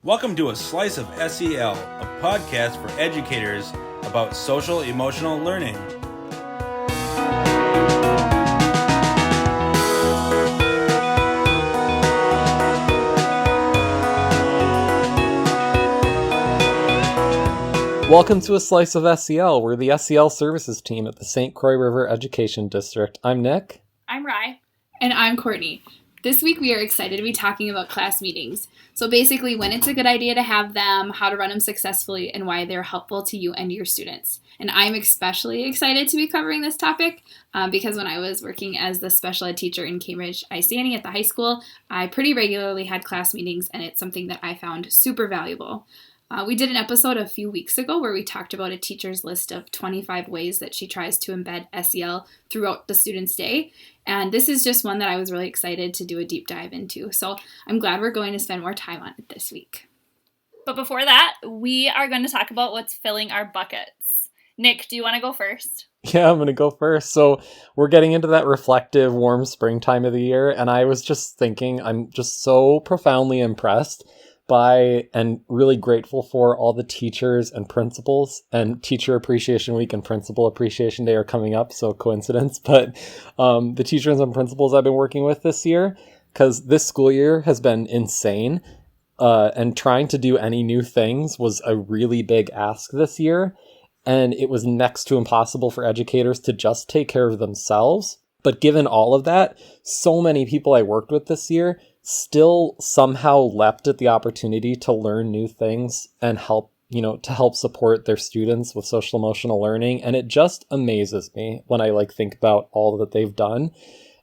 Welcome to A Slice of SEL, a podcast for educators about social emotional learning. Welcome to A Slice of SEL. We're the SEL services team at the St. Croix River Education District. I'm Nick. I'm Rye. And I'm Courtney. This week we are excited to be talking about class meetings. So basically when it's a good idea to have them, how to run them successfully, and why they're helpful to you and your students. And I'm especially excited to be covering this topic because when I was working as the special ed teacher in Cambridge, ISANI at the high school, I pretty regularly had class meetings, and it's something that I found super valuable. We did an episode a few weeks ago where we talked about a teacher's list of 25 ways that she tries to embed SEL throughout the student's day. And this is just one that I was really excited to do a deep dive into. So I'm glad we're going to spend more time on it this week. But before that, we are going to talk about what's filling our buckets. Nick, do you want to go first? Yeah, I'm going to go first. So we're getting into that reflective, warm springtime of the year. And I was just thinking, I'm just so profoundly impressed by and really grateful for all the teachers and principals, and Teacher Appreciation Week and Principal Appreciation Day are coming up, so coincidence, but the teachers and principals I've been working with this year, because this school year has been insane, and trying to do any new things was a really big ask this year, and it was next to impossible for educators to just take care of themselves. But given all of that, so many people I worked with this year still somehow leapt at the opportunity to learn new things and help support their students with social emotional learning. And it just amazes me when I think about all that they've done.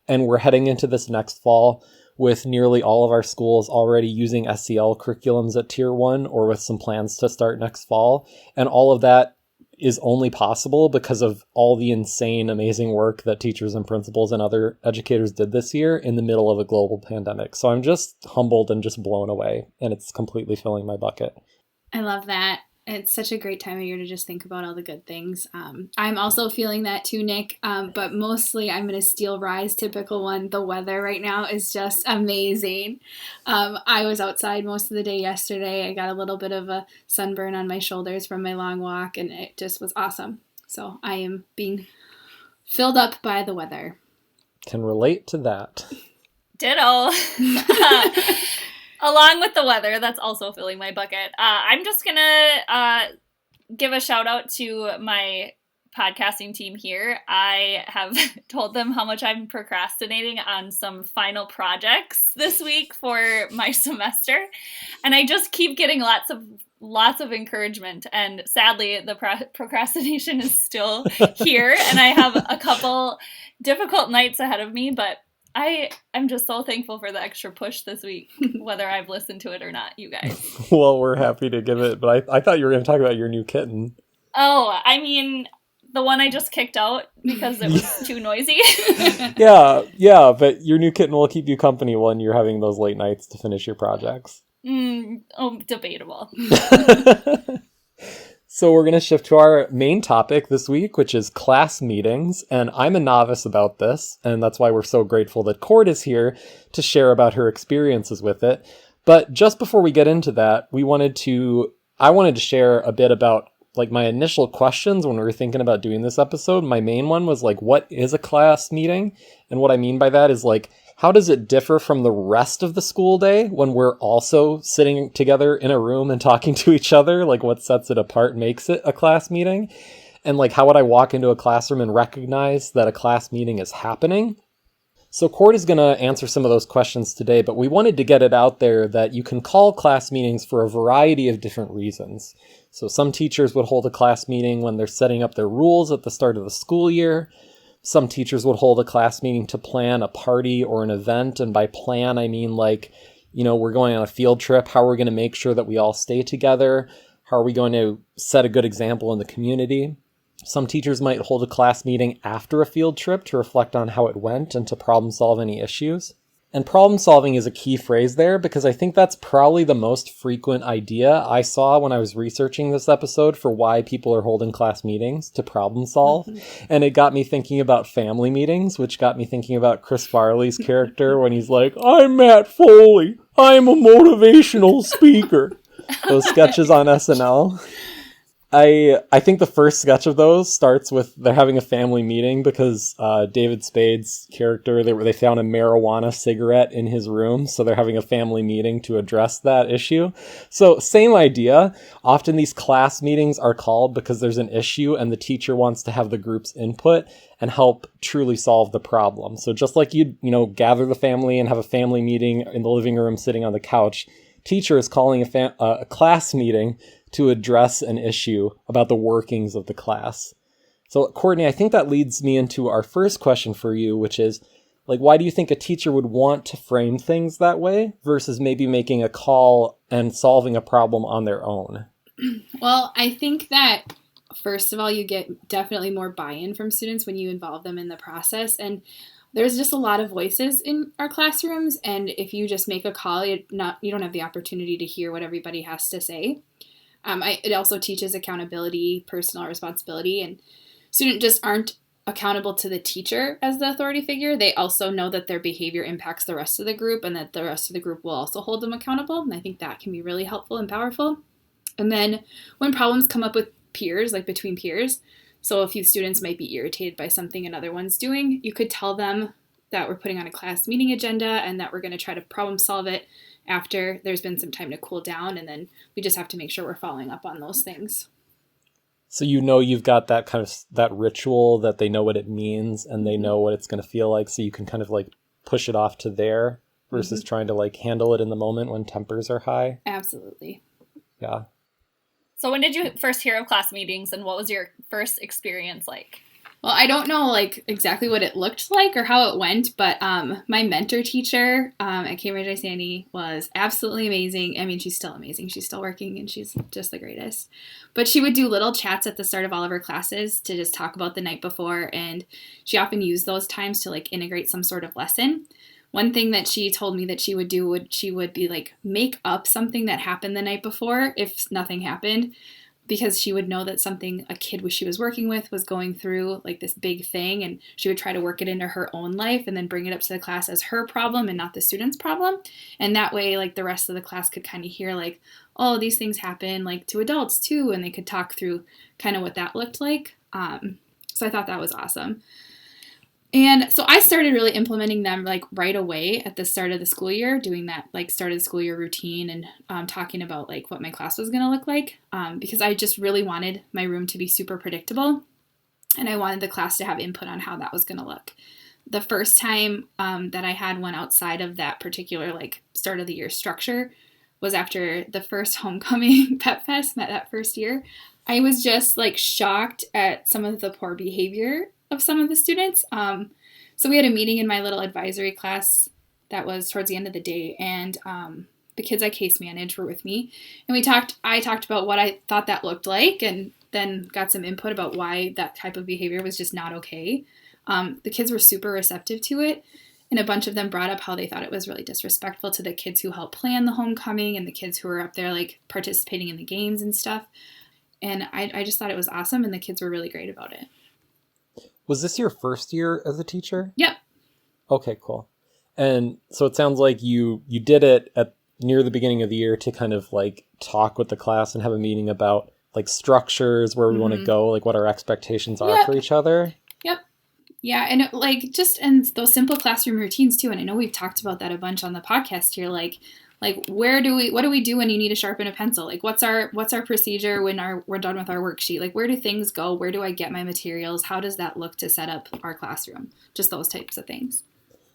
And we're heading into this next fall with nearly all of our schools already using SEL curriculums at Tier 1 or with some plans to start next fall. And all of that is only possible because of all the insane, amazing work that teachers and principals and other educators did this year in the middle of a global pandemic. So I'm just humbled and just blown away, and it's completely filling my bucket. I love that. It's such a great time of year to just think about all the good things. I'm also feeling that too, Nick, but mostly I'm going to steal Rye's typical one. The weather right now is just amazing. I was outside most of the day yesterday. I got a little bit of a sunburn on my shoulders from my long walk, and it just was awesome. So I am being filled up by the weather. Can relate to that. Ditto. Along with the weather, that's also filling my bucket. I'm just going to give a shout out to my podcasting team here. I have told them how much I'm procrastinating on some final projects this week for my semester. And I just keep getting lots of encouragement. And sadly, the procrastination is still here. And I have a couple difficult nights ahead of me, but I am just so thankful for the extra push this week, whether I've listened to it or not, you guys. Well, we're happy to give it, but I thought you were going to talk about your new kitten. Oh, I mean, the one I just kicked out because it was too noisy. Yeah, but your new kitten will keep you company when you're having those late nights to finish your projects. Debatable. So we're going to shift to our main topic this week, which is class meetings. And I'm a novice about this, and that's why we're so grateful that Court is here to share about her experiences with it. But just before we get into that, I wanted to share a bit about my initial questions when we were thinking about doing this episode. My main one was what is a class meeting? And what I mean by that is how does it differ from the rest of the school day when we're also sitting together in a room and talking to each other? What sets it apart makes it a class meeting? And how would I walk into a classroom and recognize that a class meeting is happening? So Court is going to answer some of those questions today, but we wanted to get it out there that you can call class meetings for a variety of different reasons. So some teachers would hold a class meeting when they're setting up their rules at the start of the school year. Some teachers would hold a class meeting to plan a party or an event. And by plan, I mean we're going on a field trip. How are we going to make sure that we all stay together? How are we going to set a good example in the community? Some teachers might hold a class meeting after a field trip to reflect on how it went and to problem solve any issues. And problem solving is a key phrase there because I think that's probably the most frequent idea I saw when I was researching this episode for why people are holding class meetings, to problem solve. And it got me thinking about family meetings, which got me thinking about Chris Farley's character when he's like, "I'm Matt Foley. I'm a motivational speaker." those sketches on SNL. I think the first sketch of those starts with they're having a family meeting because David Spade's character, they found a marijuana cigarette in his room, so they're having a family meeting to address that issue. So same idea. Often these class meetings are called because there's an issue and the teacher wants to have the group's input and help truly solve the problem. So just like you gather the family and have a family meeting in the living room sitting on the couch, teacher is calling a class meeting to address an issue about the workings of the class. So, Courtney, I think that leads me into our first question for you, which is, like, why do you think a teacher would want to frame things that way versus maybe making a call and solving a problem on their own? Well, I think that, first of all, you get definitely more buy-in from students when you involve them in the process. And there's just a lot of voices in our classrooms. And if you just make a call, you don't have the opportunity to hear what everybody has to say. It also teaches accountability, personal responsibility, and students just aren't accountable to the teacher as the authority figure. They also know that their behavior impacts the rest of the group and that the rest of the group will also hold them accountable. And I think that can be really helpful and powerful. And then when problems come up with peers, like between peers, so a few students might be irritated by something another one's doing, you could tell them that we're putting on a class meeting agenda and that we're going to try to problem solve it after there's been some time to cool down, and then we just have to make sure we're following up on those things. So you've got that kind of that ritual that they know what it means and they know what it's going to feel like, so you can kind of like push it off to there versus trying to like handle it in the moment when tempers are high. Absolutely. Yeah. So when did you first hear of class meetings and what was your first experience like? Well, I don't know like exactly what it looked like or how it went, but my mentor teacher at Cambridge ISANY was absolutely amazing. I mean, she's still amazing. She's still working and she's just the greatest. But she would do little chats at the start of all of her classes to just talk about the night before, and she often used those times to like integrate some sort of lesson. One thing that she told me that she would do she would be like make up something that happened the night before if nothing happened, because she would know that something a kid she was working with was going through like this big thing, and she would try to work it into her own life and then bring it up to the class as her problem and not the student's problem. And that way, like the rest of the class could kind of hear like, oh, these things happen like to adults too. And they could talk through kind of what that looked like. So I thought that was awesome. And so I started really implementing them like right away at the start of the school year, doing that like start of the school year routine and talking about like what my class was going to look like, because I just really wanted my room to be super predictable and I wanted the class to have input on how that was going to look. The first time that I had one outside of that particular like start of the year structure was after the first homecoming pep fest that first year. I was just like shocked at some of the poor behavior of some of the students. So we had a meeting in my little advisory class that was towards the end of the day, and the kids I case managed were with me, and I talked about what I thought that looked like, and then got some input about why that type of behavior was just not okay. The kids were super receptive to it, and a bunch of them brought up how they thought it was really disrespectful to the kids who helped plan the homecoming and the kids who were up there like participating in the games and stuff. And I just thought it was awesome, and the kids were really great about it. Was this your first year as a teacher? Yep. Okay, cool. And so it sounds like you did it at near the beginning of the year to kind of like talk with the class and have a meeting about like structures, where we want to go, like what our expectations are for each other. Yep. Yeah, and like just and those simple classroom routines too. And I know we've talked about that a bunch on the podcast here. Like what do we do when you need to sharpen a pencil? Like what's our procedure when we're done with our worksheet? Like where do things go? Where do I get my materials? How does that look to set up our classroom? Just those types of things.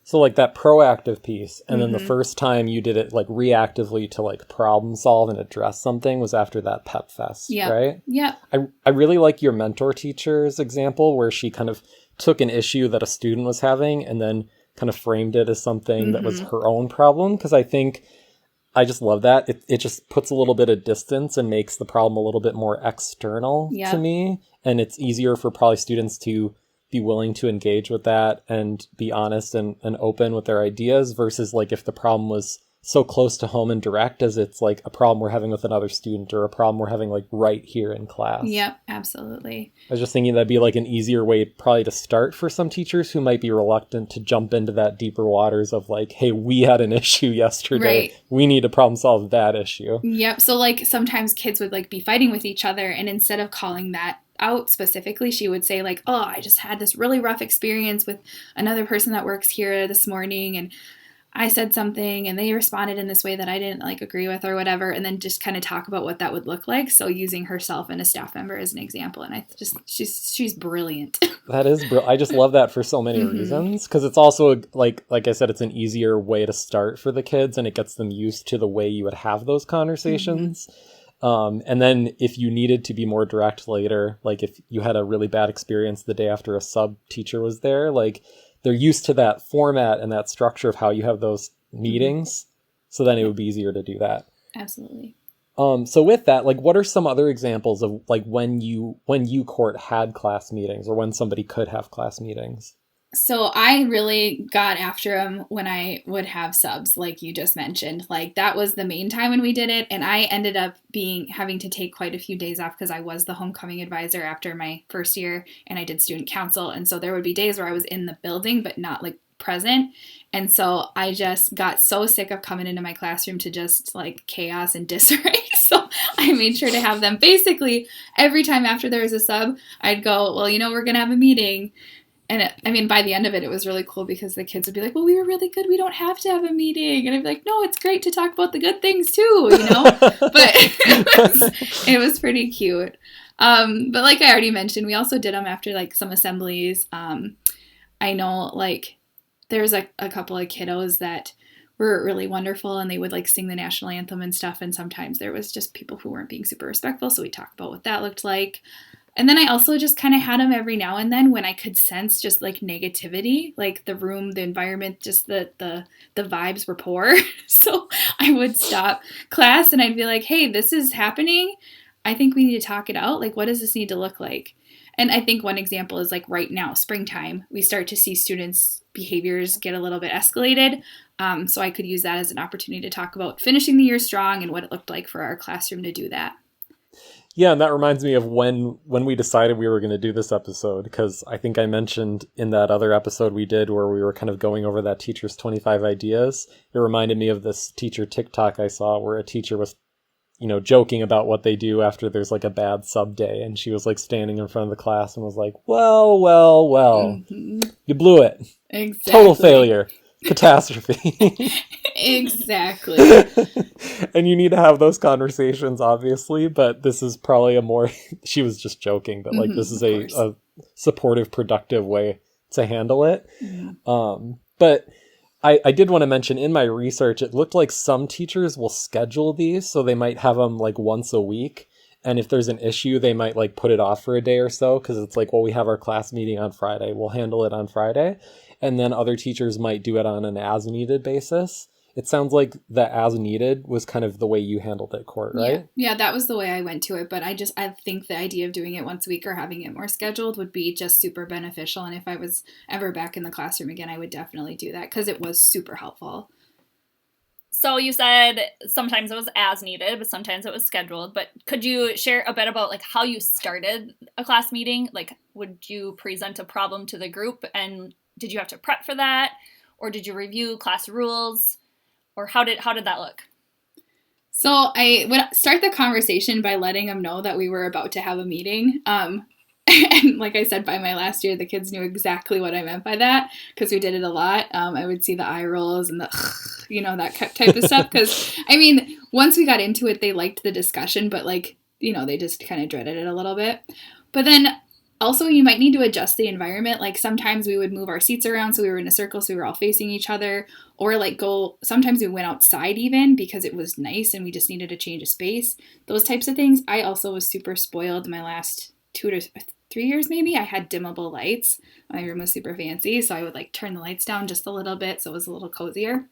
So like that proactive piece, and then the first time you did it like reactively to like problem solve and address something was after that pep fest, right? Yeah. I really like your mentor teacher's example where she kind of took an issue that a student was having and then kind of framed it as something that was her own problem, because I just love that. It just puts a little bit of distance and makes the problem a little bit more external to me. And it's easier for probably students to be willing to engage with that and be honest and open with their ideas versus like if the problem was so close to home and direct as it's like a problem we're having with another student or a problem we're having like right here in class. Yep, absolutely. I was just thinking that'd be like an easier way probably to start for some teachers who might be reluctant to jump into that deeper waters of like, hey, we had an issue yesterday. Right. We need to problem solve that issue. Yep. So like sometimes kids would like be fighting with each other, and instead of calling that out specifically, she would say like, oh, I just had this really rough experience with another person that works here this morning, and I said something and they responded in this way that I didn't like agree with or whatever, and then just kind of talk about what that would look like. So using herself and a staff member as an example, and she's brilliant. That is I just love that for so many reasons, because it's also like I said, it's an easier way to start for the kids, and it gets them used to the way you would have those conversations. And then if you needed to be more direct later, like if you had a really bad experience the day after a sub teacher was there, like they're used to that format and that structure of how you have those meetings. So then it would be easier to do that. Absolutely. So with that, like, what are some other examples of like when you Court had class meetings, or when somebody could have class meetings? So I really got after them when I would have subs, like you just mentioned. Like that was the main time when we did it, and I ended up having to take quite a few days off because I was the homecoming advisor after my first year, and I did student council, and so there would be days where I was in the building but not like present, and so I just got so sick of coming into my classroom to just like chaos and disarray. So I made sure to have them basically every time after there was a sub, I'd go, well, we're gonna have a meeting. And by the end of it, it was really cool because the kids would be like, well, we were really good. We don't have to have a meeting. And I'd be like, no, it's great to talk about the good things too, But it was pretty cute. But like I already mentioned, we also did them after like some assemblies. I know like there's a couple of kiddos that were really wonderful, and they would like sing the national anthem and stuff. And sometimes there was just people who weren't being super respectful. So we talked about what that looked like. And then I also just kind of had them every now and then when I could sense just like negativity, like the room, the environment, just the vibes were poor. So I would stop class and I'd be like, hey, this is happening. I think we need to talk it out. Like, what does this need to look like? And I think one example is like right now, springtime, we start to see students' behaviors get a little bit escalated. So I could use that as an opportunity to talk about finishing the year strong and what it looked like for our classroom to do that. Yeah, and that reminds me of when we decided we were going to do this episode, because I think I mentioned in that other episode we did where we were kind of going over that teacher's 25 ideas. It reminded me of this teacher TikTok I saw where a teacher was, joking about what they do after there's like a bad sub day. And she was like standing in front of the class and was like, well, you blew it. Exactly. Total failure. Catastrophe. Exactly. And you need to have those conversations, obviously, but this is probably she was just joking, but like this is a supportive, productive way to handle it. But I did want to mention in my research, it looked like some teachers will schedule these, so they might have them like once a week. And if there's an issue, they might like put it off for a day or so, because it's like, well, we have our class meeting on Friday. We'll handle it on Friday. And then other teachers might do it on an as-needed basis. It sounds like the as-needed was kind of the way you handled it, Court, right? Yeah, that was the way I went to it. But I think the idea of doing it once a week or having it more scheduled would be just super beneficial. And if I was ever back in the classroom again, I would definitely do that because it was super helpful. So you said sometimes it was as needed, but sometimes it was scheduled. But could you share a bit about like how you started a class meeting? Like, would you present a problem to the group, and did you have to prep for that, or did you review class rules, or how did that look? So I would start the conversation by letting them know that we were about to have a meeting. And like I said, by my last year, the kids knew exactly what I meant by that because we did it a lot. I would see the eye rolls and the, that type of stuff. Because, once we got into it, they liked the discussion, but they just kind of dreaded it a little bit. But then also you might need to adjust the environment. Like sometimes we would move our seats around so we were in a circle so we were all facing each other. Or sometimes we went outside even because it was nice and we just needed a change of space. Those types of things. I also was super spoiled my last 2 to 3 years maybe. I had dimmable lights. My room was super fancy, so I would turn the lights down just a little bit so it was a little cozier.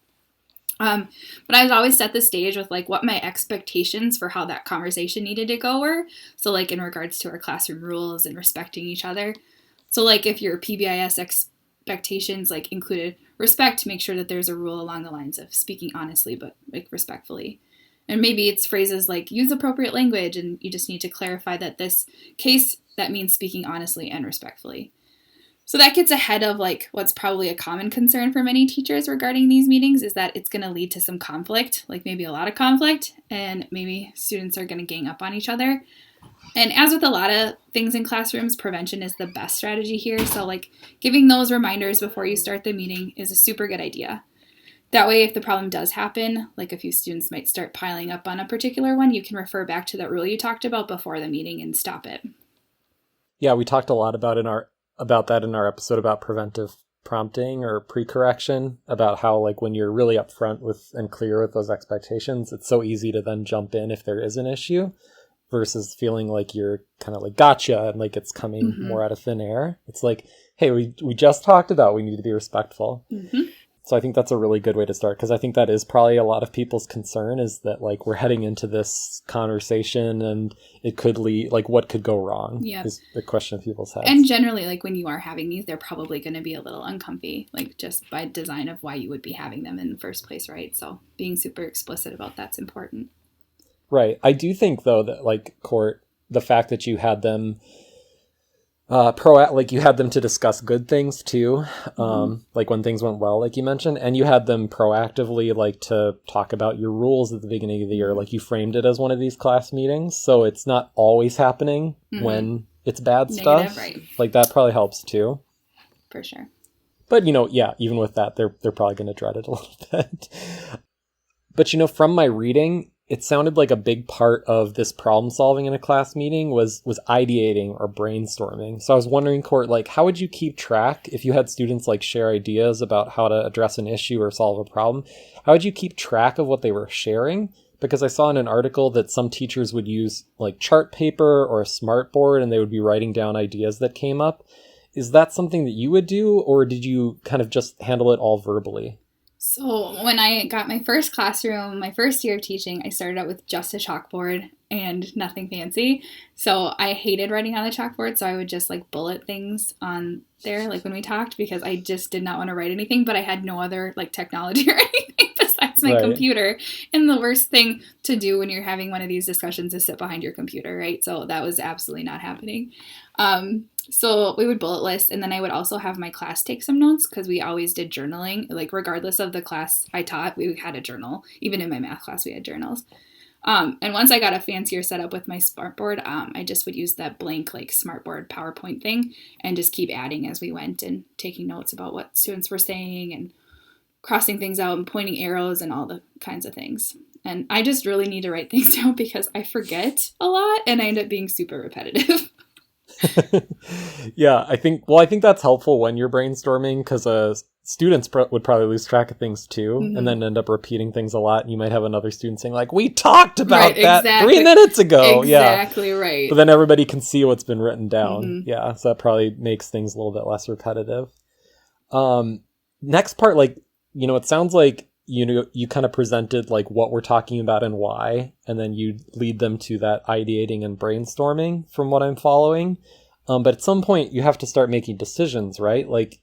But I would always set the stage with what my expectations for how that conversation needed to go were. So in regards to our classroom rules and respecting each other. So if your PBIS expectations like included respect to make sure that there's a rule along the lines of speaking honestly but like respectfully. And maybe it's phrases like use appropriate language, and you just need to clarify that this case, that means speaking honestly and respectfully. So that gets ahead of like what's probably a common concern for many teachers regarding these meetings, is that it's going to lead to some conflict, like maybe a lot of conflict, and maybe students are going to gang up on each other. And as with a lot of things in classrooms, prevention is the best strategy here. So like giving those reminders before you start the meeting is a super good idea. That way, if the problem does happen, like a few students might start piling up on a particular one, you can refer back to that rule you talked about before the meeting and stop it. Yeah, we talked a lot about that in our episode about preventive prompting or pre-correction, about how like when you're really upfront with and clear with those expectations, it's so easy to then jump in if there is an issue versus feeling like you're kind of like gotcha and like it's coming more out of thin air. It's like, hey, we just talked about we need to be respectful. So I think that's a really good way to start, because I think that is probably a lot of people's concern, is that like we're heading into this conversation and it could lead, like what could go wrong is the question of people's heads. And generally, like when you are having these, they're probably going to be a little uncomfy, like just by design of why you would be having them in the first place, right? So being super explicit about that's important. Right. I do think though that like Court, the fact that you had them like you had them to discuss good things too, like when things went well, like you mentioned, and you had them proactively like to talk about your rules at the beginning of the year, like you framed it as one of these class meetings, so it's not always happening when it's bad Negative, stuff. right. Like that probably helps too. For sure. But even with that, they're probably going to dread it a little bit. But from my reading, it sounded like a big part of this problem solving in a class meeting was ideating or brainstorming. So I was wondering, Court, like how would you keep track if you had students like share ideas about how to address an issue or solve a problem? How would you keep track of what they were sharing? Because I saw in an article that some teachers would use like chart paper or a smartboard and they would be writing down ideas that came up. Is that something that you would do, or did you kind of just handle it all verbally? So when I got my first classroom, my first year of teaching, I started out with just a chalkboard and nothing fancy. So I hated writing on the chalkboard, so I would just like bullet things on there, like when we talked, because I just did not want to write anything, but I had no other like technology or anything besides my computer. And the worst thing to do when you're having one of these discussions is sit behind your computer, right? So that was absolutely not happening. So we would bullet list, and then I would also have my class take some notes, because we always did journaling. Like regardless of the class I taught, we had a journal. Even in my math class, we had journals. And once I got a fancier setup with my smartboard, I just would use that blank like smartboard PowerPoint thing and just keep adding as we went and taking notes about what students were saying and crossing things out and pointing arrows and all the kinds of things. And I just really need to write things down because I forget a lot and I end up being super repetitive. Yeah, I think that's helpful when you're brainstorming, because students would probably lose track of things too, and then end up repeating things a lot. And you might have another student saying like, "We talked about that 3 minutes ago." Exactly right. But then everybody can see what's been written down. Yeah, so that probably makes things a little bit less repetitive. Next part, like it sounds like you kind of presented like what we're talking about and why, and then you lead them to that ideating and brainstorming from what I'm following. But at some point you have to start making decisions, right? Like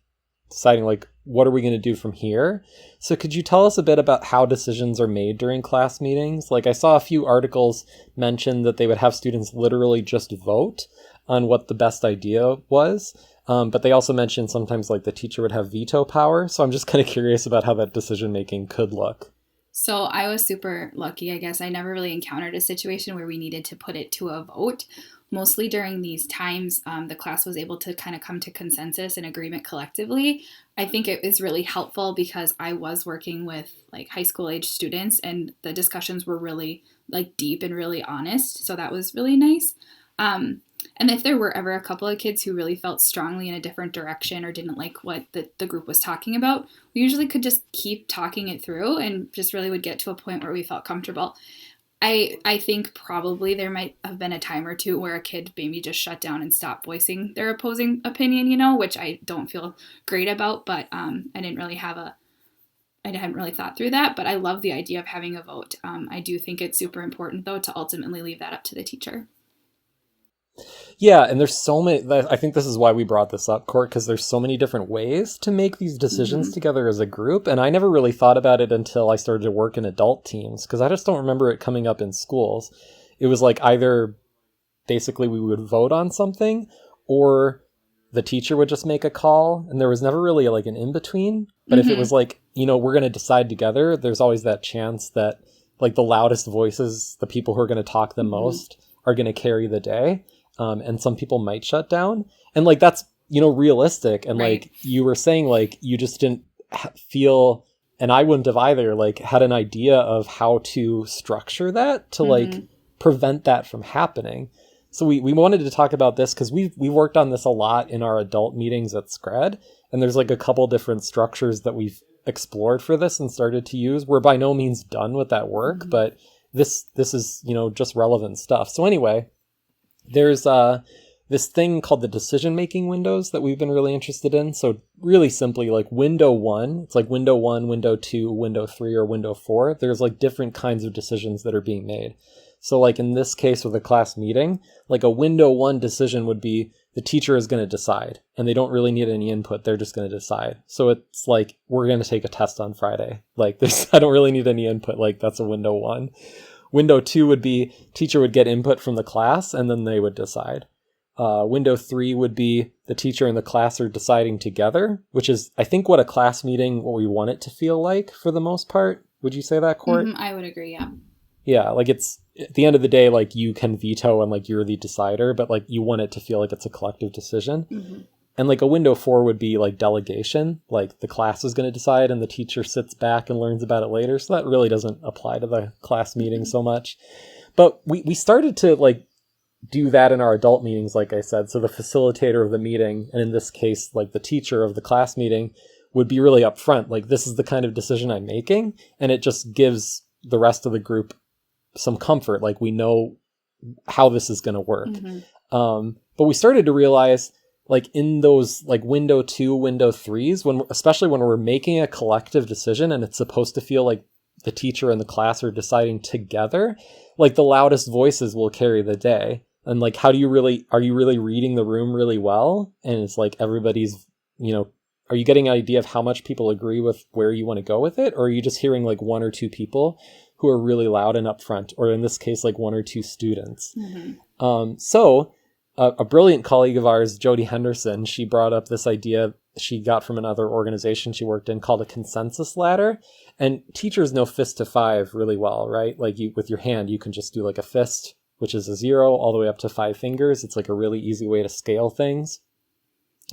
deciding like, what are we going to do from here? So could you tell us a bit about how decisions are made during class meetings? Like I saw a few articles mention that they would have students literally just vote on what the best idea was. But they also mentioned sometimes like the teacher would have veto power. So I'm just kind of curious about how that decision making could look. So I was super lucky, I guess. I never really encountered a situation where we needed to put it to a vote. Mostly during these times, the class was able to kind of come to consensus and agreement collectively. I think it was really helpful because I was working with like high school age students, and the discussions were really like deep and really honest. So that was really nice. And if there were ever a couple of kids who really felt strongly in a different direction or didn't like what the group was talking about, we usually could just keep talking it through and just really would get to a point where we felt comfortable. I think probably there might have been a time or two where a kid maybe just shut down and stopped voicing their opposing opinion, which I don't feel great about, but I hadn't really thought through that, but I love the idea of having a vote. I do think it's super important, though, to ultimately leave that up to the teacher. Yeah, and there's so many. I think this is why we brought this up, Court, because there's so many different ways to make these decisions together as a group. And I never really thought about it until I started to work in adult teams, because I just don't remember it coming up in schools. It was like either basically we would vote on something, or the teacher would just make a call, and there was never really like an in-between. But if it was like, we're going to decide together, there's always that chance that like the loudest voices, the people who are going to talk the most, are going to carry the day. And some people might shut down. And like, that's, realistic. And like you were saying, like, you just didn't feel, and I wouldn't have either, like had an idea of how to structure that to like prevent that from happening. So we wanted to talk about this because we worked on this a lot in our adult meetings at Scred. And there's like a couple different structures that we've explored for this and started to use. We're by no means done with that work, but this is, just relevant stuff. So anyway, there's this thing called the decision-making windows that we've been really interested in. So really simply, like window 1, it's like window 1, window 2, window 3, or window 4. There's like different kinds of decisions that are being made. So like in this case with a class meeting, like a window 1 decision would be the teacher is going to decide, and they don't really need any input. They're just going to decide. So it's like, we're going to take a test on Friday. Like this, I don't really need any input. Like that's a window 1. Window 2 would be teacher would get input from the class and then they would decide. Window 3 would be the teacher and the class are deciding together, which is, I think, what a class meeting, what we want it to feel like for the most part. Would you say that, Court? I would agree, yeah. Yeah, like it's, at the end of the day, like you can veto and like you're the decider, but like you want it to feel like it's a collective decision. And like a window 4 would be like delegation, like the class is going to decide and the teacher sits back and learns about it later. So that really doesn't apply to the class meeting so much. But we started to like do that in our adult meetings, like I said. So the facilitator of the meeting, and in this case, like the teacher of the class meeting, would be really upfront. Like, this is the kind of decision I'm making. And it just gives the rest of the group some comfort. Like, we know how this is going to work. But we started to realize, like in those like window 2, window 3s, especially when we're making a collective decision and it's supposed to feel like the teacher and the class are deciding together, like the loudest voices will carry the day. And like, are you really reading the room really well? And it's like everybody's, are you getting an idea of how much people agree with where you want to go with it? Or are you just hearing like 1 or 2 people who are really loud and upfront, or in this case, like 1 or 2 students? So a brilliant colleague of ours, Jody Henderson, she brought up this idea she got from another organization she worked in called a consensus ladder. And teachers know fist to 5 really well, right? Like with your hand, you can just do like a fist, which is a 0, all the way up to 5 fingers. It's like a really easy way to scale things.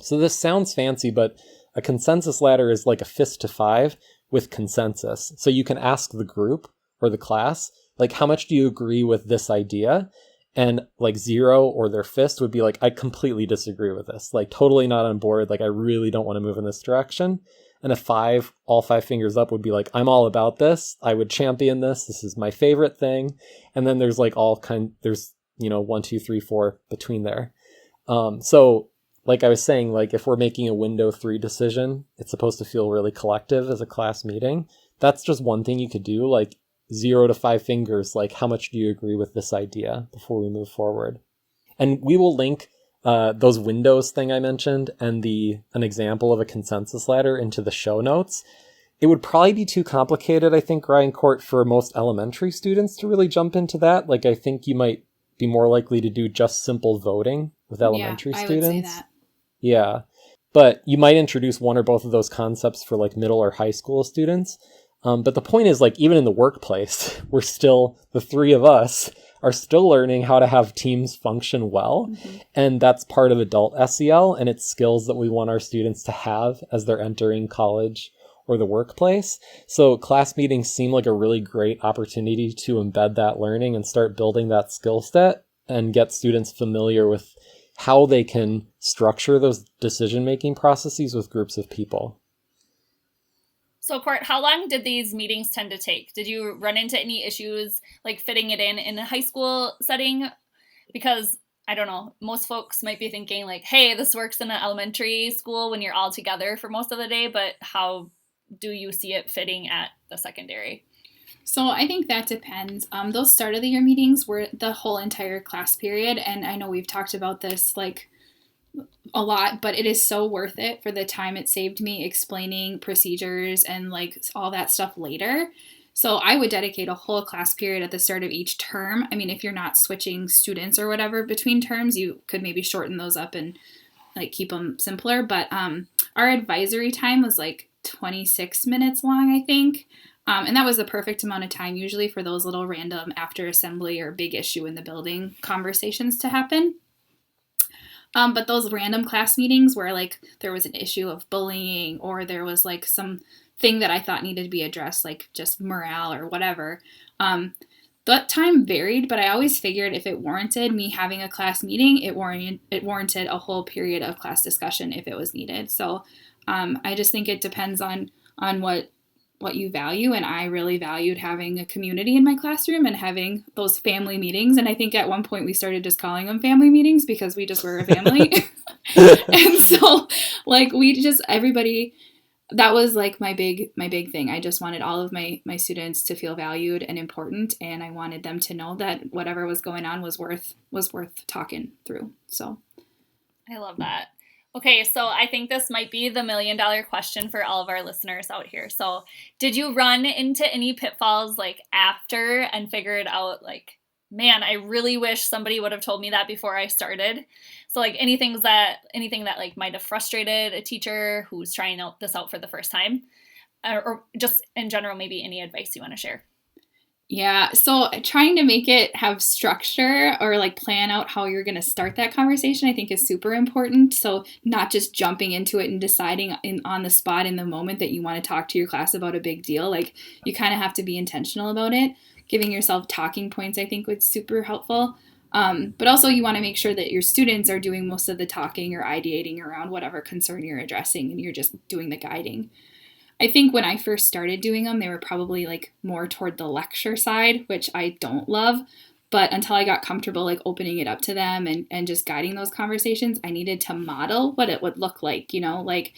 So this sounds fancy, but a consensus ladder is like a fist to 5 with consensus. So you can ask the group or the class, like, how much do you agree with this idea? And like 0 or their fist would be like, I completely disagree with this. Like, totally not on board. Like, I really don't want to move in this direction. And a 5, all 5 fingers up, would be like, I'm all about this. I would champion this. This is my favorite thing. And then there's like there's 1, 2, 3, 4 between there. So like I was saying, like if we're making a window 3 decision, it's supposed to feel really collective as a class meeting. That's just one thing you could do. Like 0 to 5 fingers, like how much do you agree with this idea before we move forward? And we will link those windows thing I mentioned and an example of a consensus ladder into the show notes. It would probably be too complicated, I think, Ryan Court, for most elementary students to really jump into that. Like, I think you might be more likely to do just simple voting with elementary students. I would say that. Yeah. But you might introduce one or both of those concepts for like middle or high school students. But the point is, like, even in the workplace, the 3 of us are still learning how to have teams function well. And that's part of adult SEL, and it's skills that we want our students to have as they're entering college or the workplace. So class meetings seem like a really great opportunity to embed that learning and start building that skill set and get students familiar with how they can structure those decision-making processes with groups of people. So, Court, how long did these meetings tend to take? Did you run into any issues like fitting it in a high school setting? Because, I don't know, most folks might be thinking like, hey, this works in an elementary school when you're all together for most of the day, but how do you see it fitting at the secondary? So I think that depends. Those start of the year meetings were the whole entire class period. And I know we've talked about this like a lot, but it is so worth it for the time it saved me explaining procedures and like all that stuff later. So I would dedicate a whole class period at the start of each term. I mean, if you're not switching students or whatever between terms, you could maybe shorten those up and like keep them simpler. But our advisory time was like 26 minutes long, I think. And that was the perfect amount of time usually for those little random after assembly or big issue in the building conversations to happen. But those random class meetings where like there was an issue of bullying or there was like some thing that I thought needed to be addressed, like just morale or whatever, that time varied, but I always figured if it warranted me having a class meeting, it warranted a whole period of class discussion if it was needed. So I just think it depends on what you value, and I really valued having a community in my classroom and having those family meetings. And I think at one point we started just calling them family meetings because we just were a family. And so like everybody, that was like my big thing. I just wanted all of my students to feel valued and important, and I wanted them to know that whatever was going on was worth talking through. So I love that. Okay, so I think this might be the $1 million question for all of our listeners out here. So did you run into any pitfalls like after and figured out like, man, I really wish somebody would have told me that before I started? So like anything that like might have frustrated a teacher who's trying this out for the first time, or just in general, maybe any advice you want to share? Yeah, so trying to make it have structure or like plan out how you're going to start that conversation, I think is super important. So not just jumping into it and deciding on the spot in the moment that you want to talk to your class about a big deal. Like you kind of have to be intentional about it. Giving yourself talking points, I think, would super helpful. But also you want to make sure that your students are doing most of the talking or ideating around whatever concern you're addressing, and you're just doing the guiding. I think when I first started doing them, they were probably like more toward the lecture side, which I don't love. But until I got comfortable like opening it up to them and just guiding those conversations, I needed to model what it would look like, like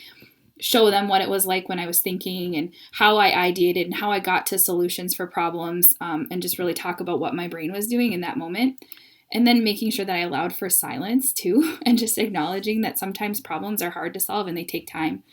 show them what it was like when I was thinking and how I ideated and how I got to solutions for problems, and just really talk about what my brain was doing in that moment. And then making sure that I allowed for silence too, and just acknowledging that sometimes problems are hard to solve and they take time.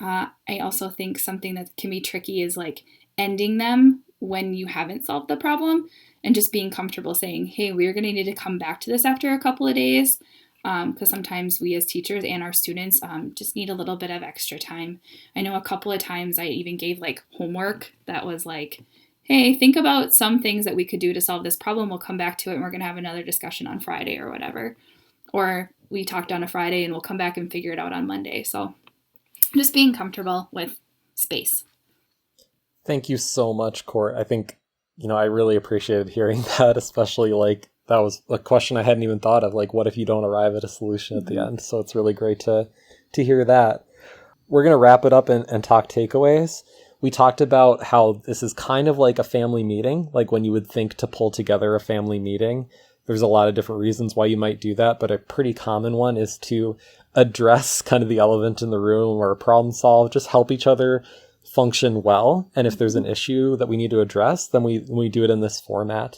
I also think something that can be tricky is like ending them when you haven't solved the problem, and just being comfortable saying, hey, we're going to need to come back to this after a couple of days, because sometimes we as teachers and our students just need a little bit of extra time. I know a couple of times I even gave like homework that was like, hey, think about some things that we could do to solve this problem. We'll come back to it and we're going to have another discussion on Friday or whatever. Or we talked on a Friday and we'll come back and figure it out on Monday. So just being comfortable with space. Thank you so much, Court. I think, I really appreciated hearing that, especially like that was a question I hadn't even thought of. Like, what if you don't arrive at a solution at the end? So it's really great to hear that. We're going to wrap it up and talk takeaways. We talked about how this is kind of like a family meeting, like when you would think to pull together a family meeting. There's a lot of different reasons why you might do that, but a pretty common one is to address kind of the elephant in the room or problem solve, just help each other function well. And if there's an issue that we need to address, then we do it in this format.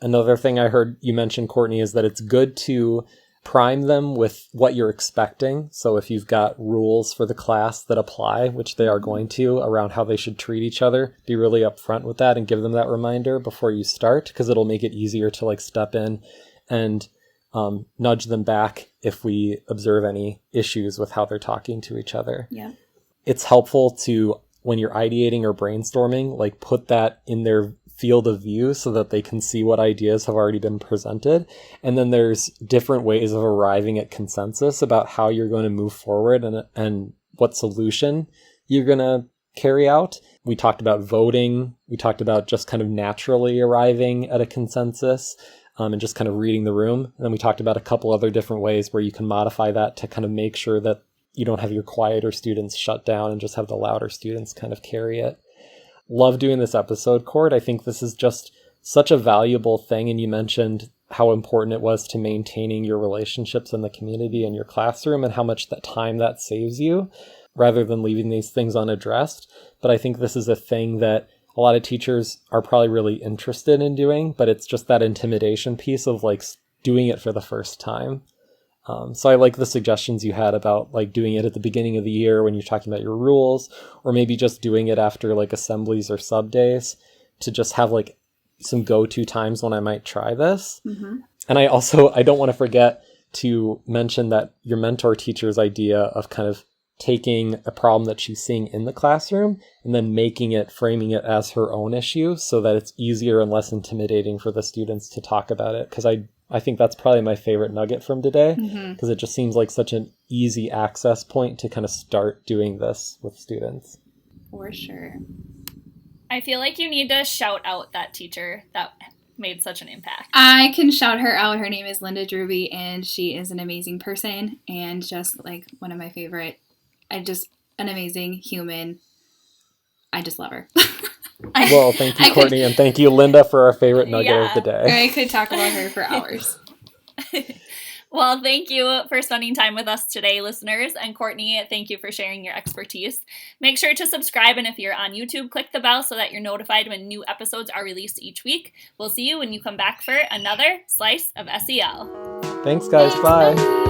Another thing I heard you mention, Courtney, is that it's good to prime them with what you're expecting. So if you've got rules for the class that apply, which they are going to, around how they should treat each other, be really upfront with that and give them that reminder before you start, because it'll make it easier to like step in and nudge them back if we observe any issues with how they're talking to each other. Yeah. It's helpful to, when you're ideating or brainstorming, like put that in their field of view so that they can see what ideas have already been presented. And then there's different ways of arriving at consensus about how you're going to move forward and what solution you're going to carry out. We talked about voting. We talked about just kind of naturally arriving at a consensus, and just kind of reading the room. And then we talked about a couple other different ways where you can modify that to kind of make sure that you don't have your quieter students shut down and just have the louder students kind of carry it. Love doing this episode, Court. I think this is just such a valuable thing. And you mentioned how important it was to maintaining your relationships in the community and your classroom and how much that time that saves you rather than leaving these things unaddressed. But I think this is a thing that a lot of teachers are probably really interested in doing, but it's just that intimidation piece of like doing it for the first time. So I like the suggestions you had about like doing it at the beginning of the year when you're talking about your rules, or maybe just doing it after like assemblies or sub days to just have like some go-to times when I might try this. Mm-hmm. And I don't want to forget to mention that your mentor teacher's idea of kind of taking a problem that she's seeing in the classroom and then framing it as her own issue so that it's easier and less intimidating for the students to talk about it. Because I think that's probably my favorite nugget from today, because it just seems like such an easy access point to kind of start doing this with students. For sure. I feel like you need to shout out that teacher that made such an impact. I can shout her out. Her name is Linda Druby, and she is an amazing person and just like one of my favorite. An amazing human. I just love her. Well, thank you, Courtney, and thank you, Linda, for our favorite nugget of the day. I could talk about her for hours. Well, thank you for spending time with us today, listeners. And Courtney, thank you for sharing your expertise. Make sure to subscribe, and if you're on YouTube, click the bell so that you're notified when new episodes are released each week. We'll see you when you come back for another Slice of SEL. Thanks, guys. Bye.